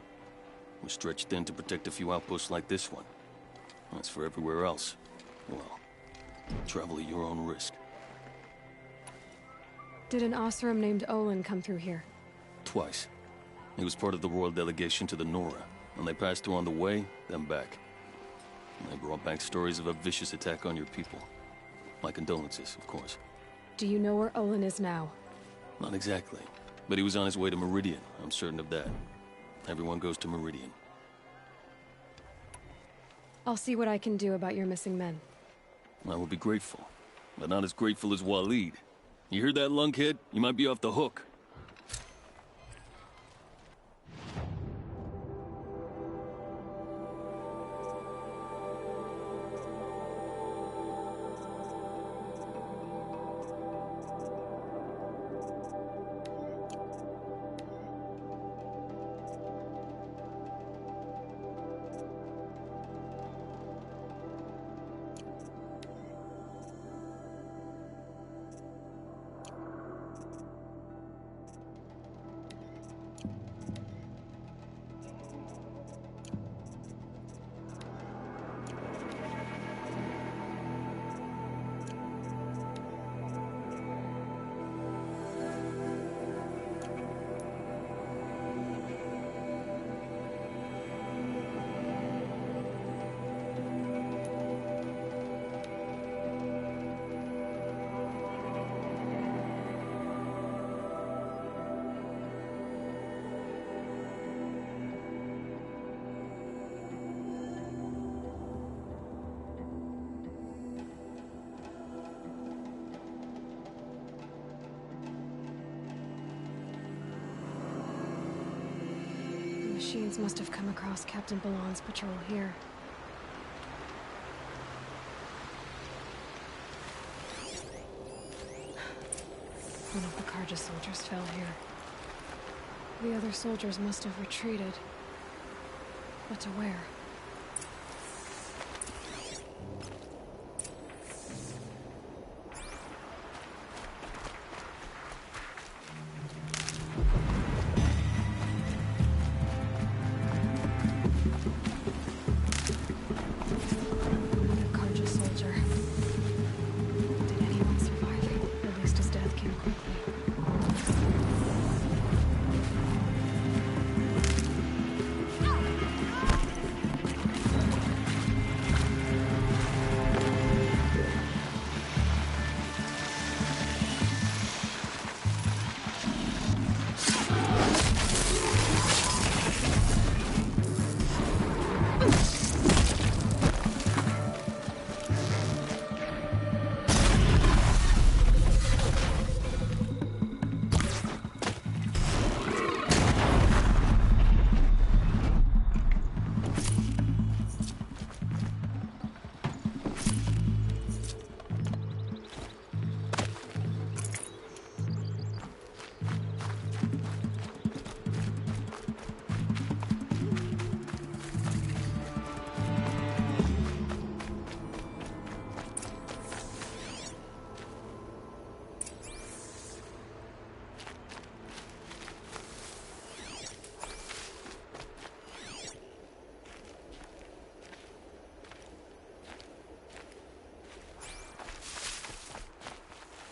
We're stretched thin to protect a few outposts like this one. As for everywhere else, well, travel at your own risk. Did an Oseram named Olin come through here? Twice. He was part of the royal delegation to the Nora, and they passed through on the way, then back. And they brought back stories of a vicious attack on your people. My condolences, of course. Do you know where Olin is now? Not exactly, but he was on his way to Meridian, I'm certain of that. Everyone goes to Meridian. I'll see what I can do about your missing men. I will be grateful, but not as grateful as Walid. You hear that, lunkhead? You might be off the hook. Machines must have come across Captain Ballon's patrol here. One of the Karja soldiers fell here. The other soldiers must have retreated. But to where?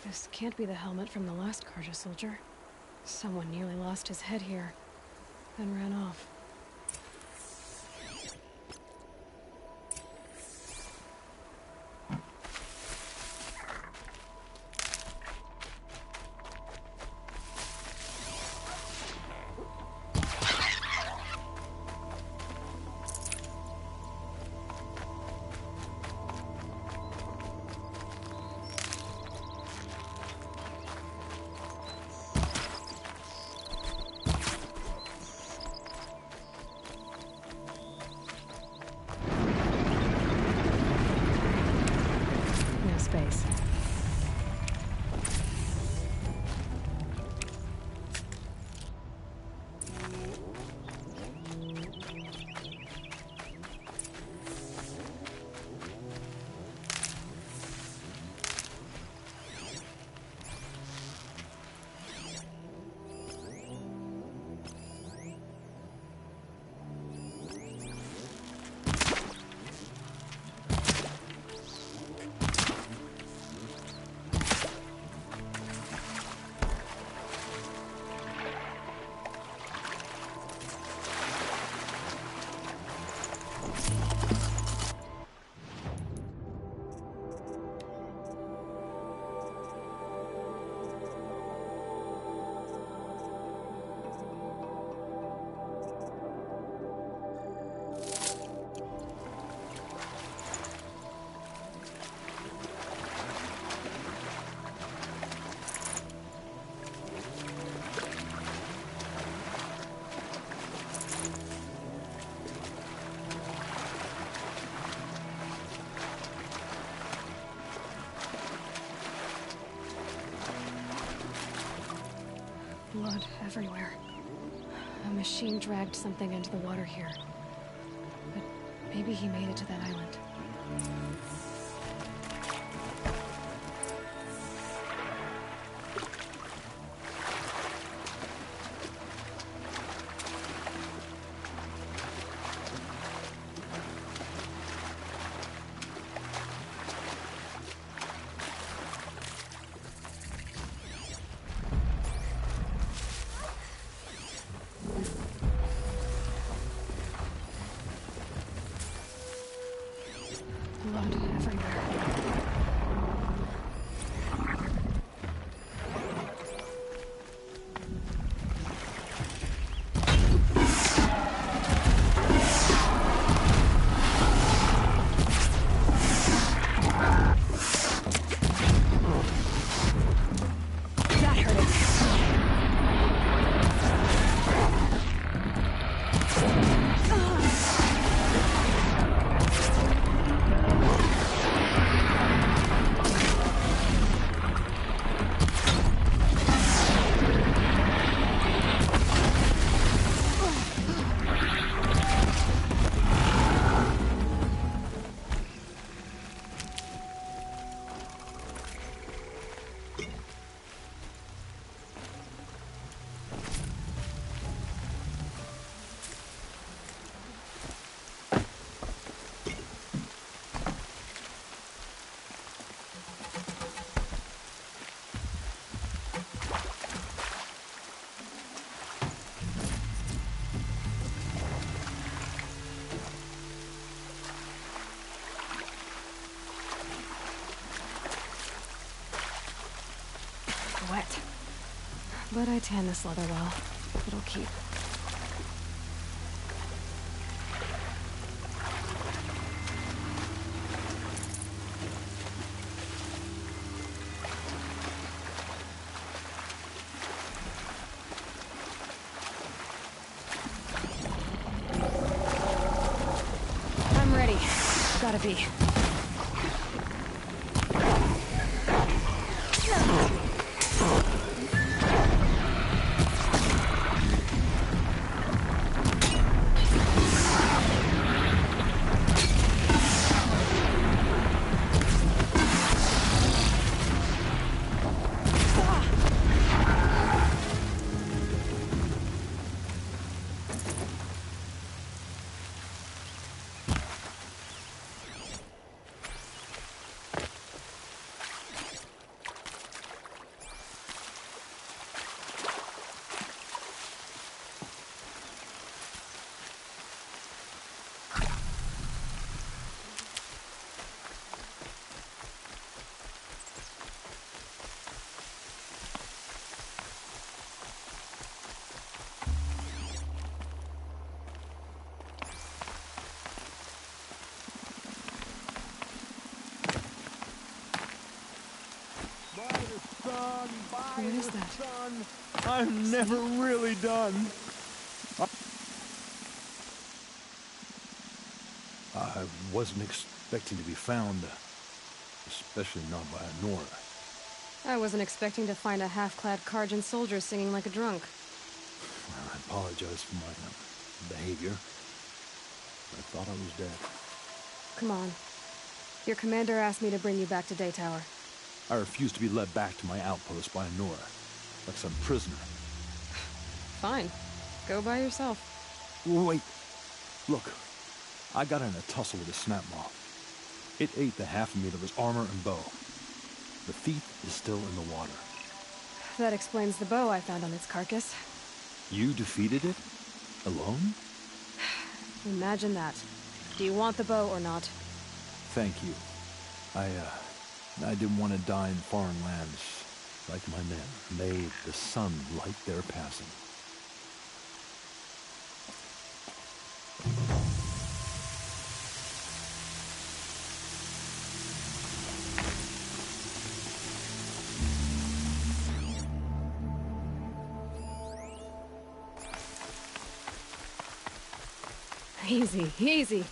This can't be the helmet from the last Karja soldier. Someone nearly lost his head here, then ran off. Space. Blood everywhere. A machine dragged something into the water here. But maybe he made it to that island. Blood wet. But I tan this leather well. It'll keep. I'm ready. Gotta be. What is that? I'm never really done. I wasn't expecting to be found, especially not by Nora. I wasn't expecting to find a half-clad Karjan soldier singing like a drunk. I apologize for my behavior. I thought I was dead. Come on. Your commander asked me to bring you back to Daytower. I refuse to be led back to my outpost by Nora, like some prisoner. Fine. Go by yourself. Wait. Look. I got in a tussle with a snap moth. It ate the half of me that was armor and bow. The thief is still in the water. That explains the bow I found on its carcass. You defeated it? Alone? Imagine that. Do you want the bow or not? Thank you. I didn't want to die in foreign lands, like my men. May the sun light their passing. Easy, easy.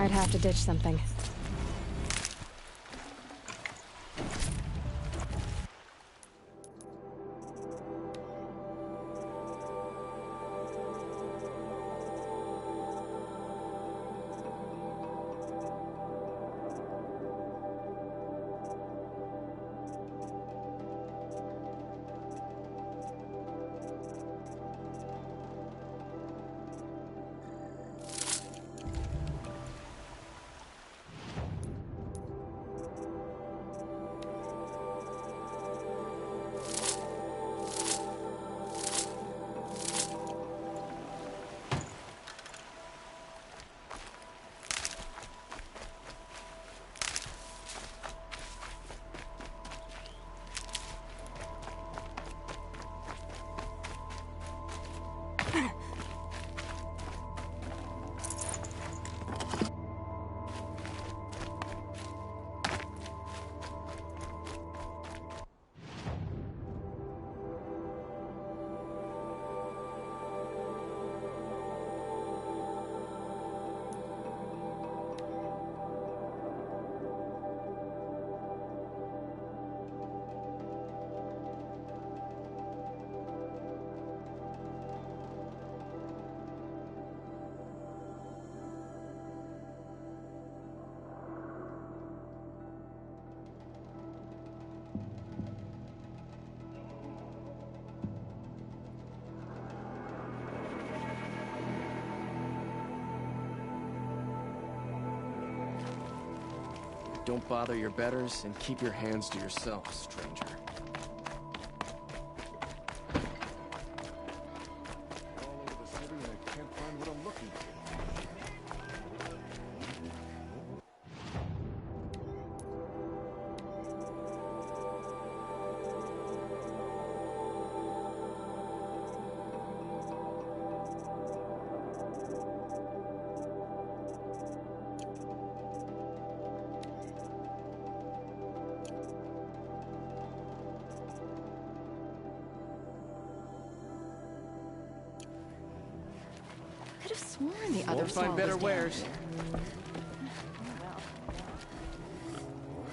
Might have to ditch something. Don't bother your betters and keep your hands to yourself, stranger. All over the city and I can't find what I'm looking for. Could have sworn the other Won't stall find better was down wares. here.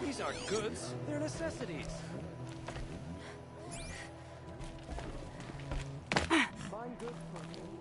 These aren't goods, they're necessities. Find goods for me.